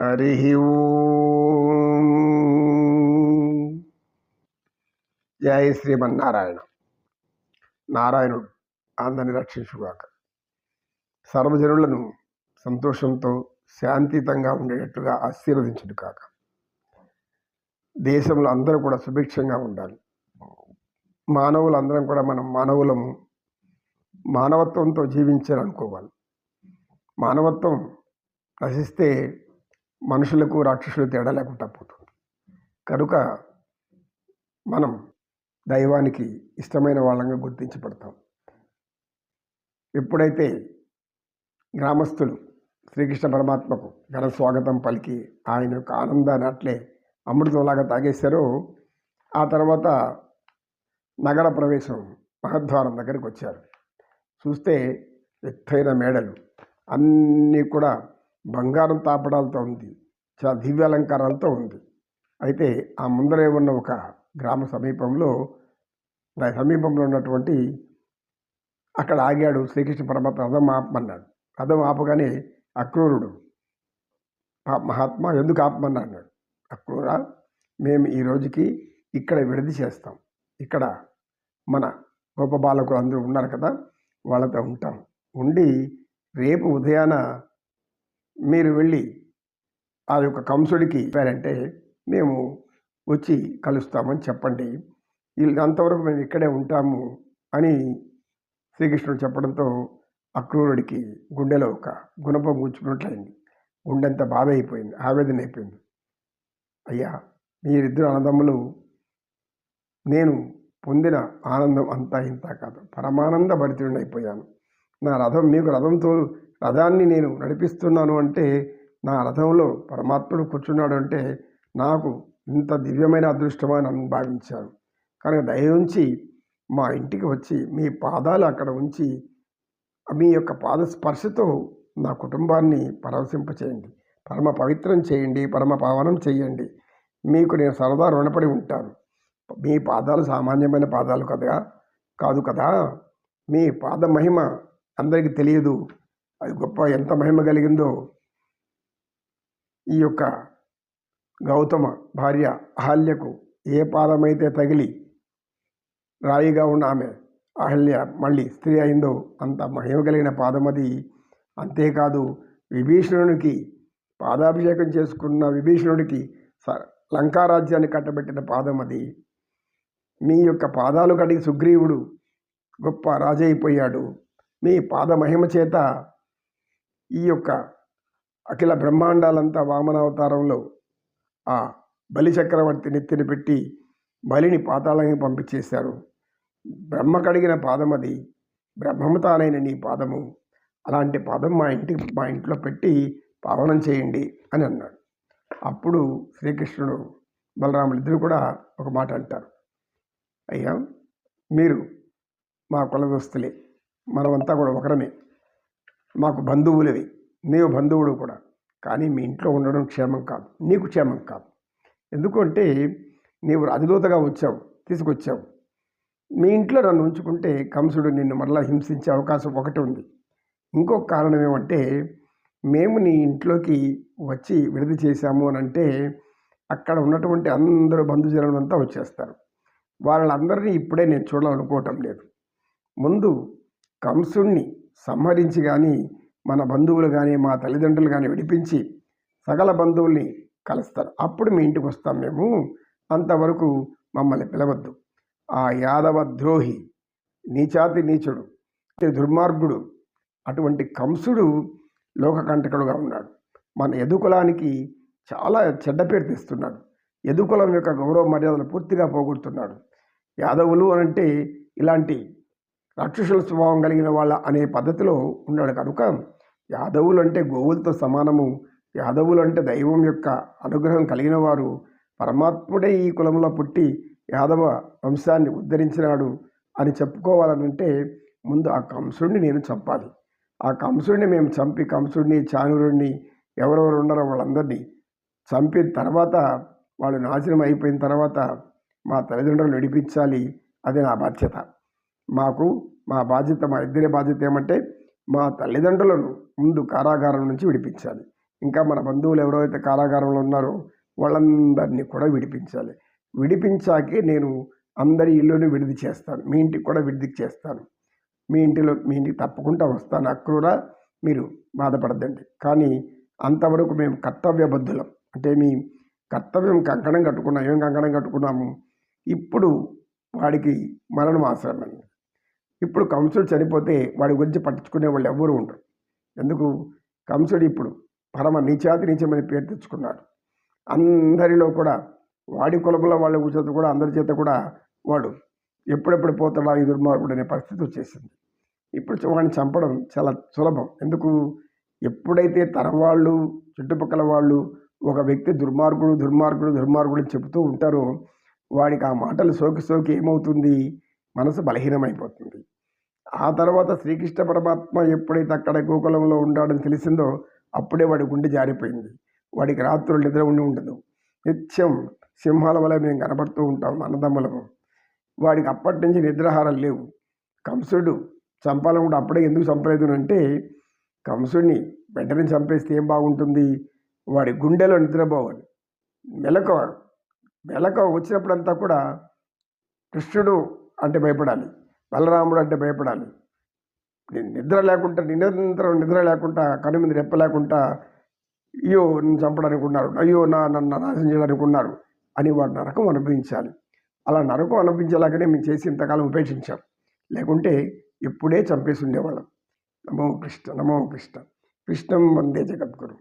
హరి ఓం. జయ శ్రీమన్నారాయణ. నారాయణుడు అందరిని రక్షించుగాక. సర్వజనులను సంతోషంతో శాంతియుతంగా ఉండేటట్టుగా ఆశీర్వదించుడు కాక. దేశంలో అందరూ కూడా సుభిక్షంగా ఉండాలి. మానవులందరం కూడా మనం మానవులము, మానవత్వంతో జీవించాలనుకోవాలి. మానవత్వం నశిస్తే మనుషులకు రాక్షసులు తేడా లేకుండా పోతుంది. కనుక మనం దైవానికి ఇష్టమైన వాళ్ళంగా గుర్తించబడతాం. ఎప్పుడైతే గ్రామస్తులు శ్రీకృష్ణ పరమాత్మకు ఘన స్వాగతం పలికి ఆయన యొక్క ఆనందాన్ని అట్లే అమృతంలాగా తాగేశారో, ఆ తర్వాత నగర ప్రవేశం మహద్వారం దగ్గరికి వచ్చారు. చూస్తే ఎత్తైన మేడలు అన్నీ కూడా బంగారం తాపడాలతో ఉంది, చాలా దివ్య అలంకారాలతో ఉంది. అయితే ఆ ముందరే ఉన్న ఒక గ్రామ సమీపంలో ఉన్నటువంటి అక్కడ ఆగాడు శ్రీకృష్ణ పరమాత్మ. రథం ఆపమన్నాడు. రథం ఆపగానే అక్రూరుడు, మహాత్మా ఎందుకు ఆపమన్నా అన్నాడు. అక్రూరా, మేము ఈ రోజుకి ఇక్కడ విడిది చేస్తాం. ఇక్కడ మన గొప్ప బాలకులు అందరూ ఉన్నారు కదా, వాళ్ళతో ఉంటాం. ఉండి రేపు ఉదయాన మీరు వెళ్ళి ఆ యొక్క కంసుడికి చెప్పారంటే మేము వచ్చి కలుస్తామని చెప్పండి. అంతవరకు మేము ఇక్కడే ఉంటాము అని శ్రీకృష్ణుడు చెప్పడంతో అక్రూరుడికి గుండెలో ఒక గుణపం కూర్చున్నట్లయింది. గుండెంత బాధ అయిపోయింది, ఆవేదన అయిపోయింది. అయ్యా, మీరిద్దరు అన్నదమ్ములు, నేను పొందిన ఆనందం అంతా ఇంత కాదు, పరమానంద భరితుడిని అయిపోయాను. నా రథం, మీకు రథాన్ని నేను నడిపిస్తున్నాను అంటే, నా రథంలో పరమాత్ముడు కూర్చున్నాడు అంటే నాకు ఇంత దివ్యమైన అదృష్టమా అని భావించాను. కనుక దయవుంచి మా ఇంటికి వచ్చి మీ పాదాలు అక్కడ ఉంచి మీ యొక్క పాద స్పర్శతో నా కుటుంబాన్ని పరవశింపచేయండి, పరమ పవిత్రం చేయండి, పరమ పావనం చేయండి. మీకు నేను సరదా రుణపడి ఉంటాను. మీ పాదాలు సామాన్యమైన పాదాలు కాదు కదా. మీ పాద మహిమ అందరికీ తెలియదు. అది గొప్ప, ఎంత మహిమ కలిగిందో. ఈ యొక్క గౌతమ భార్య అహల్యకు ఏ పాదమైతే తగిలి రాయిగా ఉన్న ఆమె అహల్య మళ్ళీ స్త్రీ అయిందో అంత మహిమ కలిగిన పాదం అది. అంతేకాదు, విభీషణునికి పాదాభిషేకం చేసుకున్న విభీషణుడికి లంకారాజ్యాన్ని కట్టబెట్టిన పాదం అది. మీ యొక్క పాదాలు కడిగి సుగ్రీవుడు గొప్ప రాజైపోయాడు. మీ పాద మహిమ చేత ఈ యొక్క అఖిల బ్రహ్మాండాలంతా వామనావతారంలో ఆ బలి చక్రవర్తి నెత్తిని పెట్టి బలిని పాతాళానికి పంపించేశారు. బ్రహ్మ కడిగిన పాదం అది, బ్రహ్మము తానైన నీ పాదము. అలాంటి పాదం మా ఇంట్లో పెట్టి పావనం చేయండి అని అన్నాడు. అప్పుడు శ్రీకృష్ణుడు బలరాములు ఇద్దరు కూడా ఒక మాట అంటారు. అయ్యా, మీరు మా కులదోస్తులే, మనమంతా కూడా ఒకరమే, మాకు బంధువులవి, నీవు బంధువుడు కూడా. కానీ మీ ఇంట్లో ఉండడం క్షేమం కాదు, నీకు క్షేమం కాదు. ఎందుకంటే నీవు రాజదూతగా తీసుకొచ్చావు. మీ ఇంట్లో నన్ను ఉంచుకుంటే కంసుడు నిన్ను మరలా హింసించే అవకాశం ఒకటి ఉంది. ఇంకొక కారణం ఏమంటే, మేము నీ ఇంట్లోకి వచ్చి విడిది చేశాము అని అంటే అక్కడ ఉన్నటువంటి అందరూ బంధుజనులంతా వచ్చేస్తారు. వాళ్ళందరినీ ఇప్పుడే నేను చూడాలనుకోవటం లేదు. ముందు కంసుణ్ణి సంహరించి కానీ, మన బంధువులు కానీ, మా తల్లిదండ్రులు కానీ విడిపించి సకల బంధువుల్ని కలుస్తారు. అప్పుడు మీ ఇంటికి వస్తాం మేము. అంతవరకు మమ్మల్ని పిలవద్దు. ఆ యాదవ ద్రోహి, నీచాతి నీచుడు, దుర్మార్గుడు అటువంటి కంసుడు లోకకంటకుడుగా ఉన్నాడు. మన యదుకులానికి చాలా చెడ్డ పేరు తెస్తున్నాడు. యదుకులం యొక్క గౌరవ మర్యాదలు పూర్తిగా పోగొడుతున్నాడు. యాదవులు అనంటే ఇలాంటి రాక్షసుల స్వభావం కలిగిన వాళ్ళ అనే పద్ధతిలో ఉన్నాడు. కనుక యాదవులు అంటే గోవులతో సమానము, యాదవులు అంటే దైవం యొక్క అనుగ్రహం కలిగిన వారు. పరమాత్ముడే ఈ కులంలో పుట్టి యాదవ వంశాన్ని ఉద్ధరించినాడు అని చెప్పుకోవాలనంటే ముందు ఆ కంసుడిని నేను చంపాలి. ఆ కంసుడిని మేము చంపి, కంసుడిని, చాణురుడిని, ఎవరెవరు ఉన్నారో వాళ్ళందరినీ చంపిన తర్వాత, వాళ్ళు నాశనం అయిపోయిన తర్వాత మా తల్లిదండ్రులను విడిపించాలి. అది నా బాధ్యత. మా బాధ్యత, మా ఇద్దరి బాధ్యత ఏమంటే మా తల్లిదండ్రులను ముందు కారాగారం నుంచి విడిపించాలి. ఇంకా మన బంధువులు ఎవరైతే కారాగారంలో ఉన్నారో వాళ్ళందరినీ కూడా విడిపించాలి. విడిపించాకే నేను అందరి ఇల్లుని విడిది చేస్తాను. మీ ఇంటికి కూడా విడిది చేస్తాను. మీ ఇంటికి తప్పకుండా వస్తాను. అక్రూరా మీరు బాధపడద్దండి. కానీ అంతవరకు మేము కర్తవ్యబద్ధులం. అంటే మీ కర్తవ్యం కంకణం కట్టుకున్నాం. ఏం కంకణం కట్టుకున్నాము? ఇప్పుడు వాడికి మరణం ఆశ్రమం. ఇప్పుడు కంసుడు చనిపోతే వాడి గురించి పట్టించుకునే వాళ్ళు ఎవ్వరూ ఉండరు. ఎందుకు? కంసుడు ఇప్పుడు పరమ నీచాతి నీచమని పేరు తెచ్చుకున్నాడు. అందరిలో కూడా వాడి కులంలో వాళ్ళ చేత కూడా అందరి చేత కూడా వాడు ఎప్పుడెప్పుడు పోతాడా ఈ దుర్మార్గుడు అనే పరిస్థితి వచ్చేసింది. ఇప్పుడు వాడిని చంపడం చాలా సులభం. ఎందుకు? ఎప్పుడైతే తరవాళ్ళు చుట్టుపక్కల వాళ్ళు ఒక వ్యక్తి దుర్మార్గుడు దుర్మార్గుడు దుర్మార్గుడు అని చెబుతూ ఉంటారో వాడికి ఆ మాటలు సోకి ఏమవుతుంది? మనసు బలహీనమైపోతుంది. ఆ తర్వాత శ్రీకృష్ణ పరమాత్మ ఎప్పుడైతే అక్కడ గోకులంలో ఉన్నాడని తెలిసిందో అప్పుడే వాడి గుండె జారిపోయింది. వాడికి రాత్రులు నిద్ర ఉండదు. నిత్యం సింహాల వల్ల మేము కనబడుతూ ఉంటాం అన్నదమ్ములము. వాడికి అప్పటి నుంచి నిద్రాహారాలు లేవు. కంసుడు చంపాలనుకుంటే అప్పుడే ఎందుకు చంపలేదు అంటే కంసుడిని వెంటనే చంపేస్తే ఏం బాగుంటుంది? వాడి గుండెలో నిద్రపోవాలి. మెలకువ వచ్చినప్పుడంతా కూడా కృష్ణుడు అంటే భయపడాలి, బలరాముడు అంటే భయపడాలి. నిరంతరం నిద్ర లేకుండా కను మీద రెప్ప లేకుండా అయ్యో నన్ను చంపడానికి ఉన్నారు, అయ్యో నన్ను నాశనం చేయడానికి ఉన్నారు అని వాడు నరకం అనుభవించాలి. అలా నరకం అనుభవించేలాగానే మేము చేసి ఇంతకాలం ఉపేక్షించాం. లేకుంటే ఎప్పుడే చంపేసి ఉండేవాళ్ళం. నమో కృష్ణ నమో కృష్ణ. కృష్ణం వందే జగద్గురు.